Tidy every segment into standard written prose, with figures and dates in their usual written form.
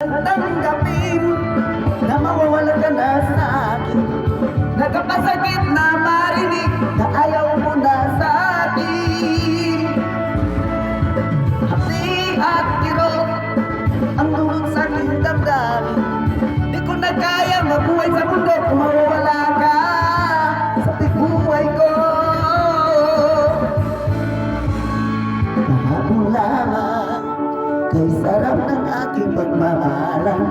Tanggapin na mawawala ka na sa akin. Nagkapasakit na marinig na ayaw mo na sa akin. Hapdi at kirot ang dulot sa aking damdamin. Di ko na kaya mabuhay sa mundo kung mawawala ka sa buhay ko. Kahapon lamang kay sarap ng aking pagmamahalan.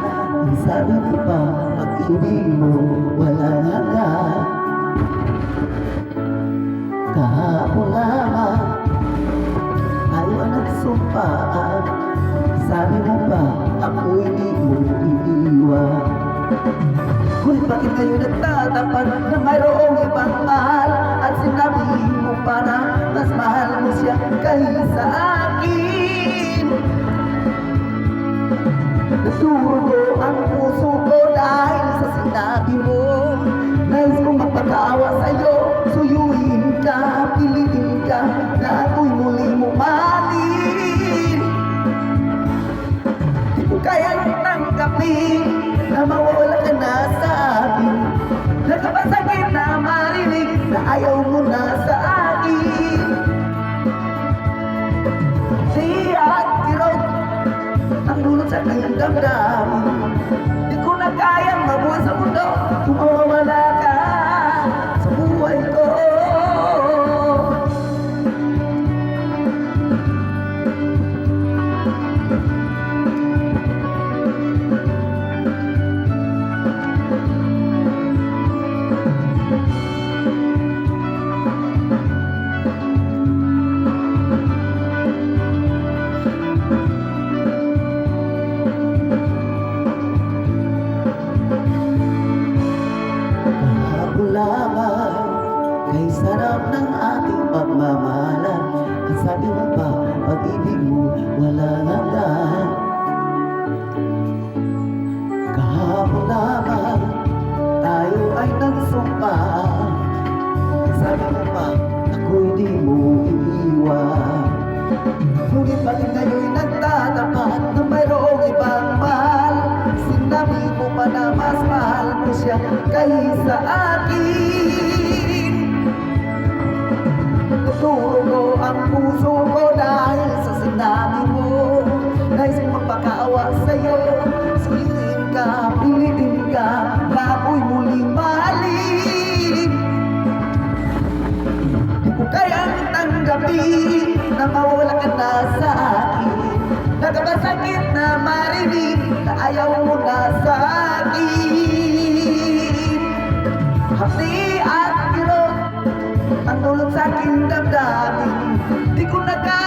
Ang sabi ko pa, pag-ibig mo walang hanggan. Kahapon lamang tayo nagsumpaan. Sabi mo pa, ako hindi mo iiwan. Kung bakit ngayon nagtatapat na mayroong ibang mahal, at sinabi mo pa na mas mahal mo siya kaysa akin. Nasurugo ang puso ko dahil sa sinabi mo. Nais kong magpakaawa sa'yo, suyuin ka, pilitin ka, na ako'y muli mo mahalin. Di ko kayang tanggapin na mawawala ka na sa akin. Nagkapasakit na marinig na ayaw mo na sa akin. Di at kirot ang dulot sa kanyang damdamin. Di ko na kayang mabuhay sa mundo kung mawawala ka sa buhay ko. Lamang kay sarap ng ating pagmamahalan. Ang sabi mo pa, pag-ibig mo walang hanggan. Kahapon lamang tayo ay nagsumpa. Ang sabi mo pa, ako'y di mo iiwan. Ngunit bakit ngayon'y nagtatapat na mayroong ibang mahal? Sinabi mo pa na mas mahal mo siya kaysa akin. Tuturugo ang puso ko dahil sa sinabi mo. Nais kong magpakaawa sa'yo, suyuin ka, pilitin ka, na ako'y muling mahalin. Di ko kayang tanggapin na mawala ka na sa akin. Nagkakasakit na marinig na ayaw mo na sa akin. Hapdi at kirot ang dulot sa aking damdamin. Di ko na kaya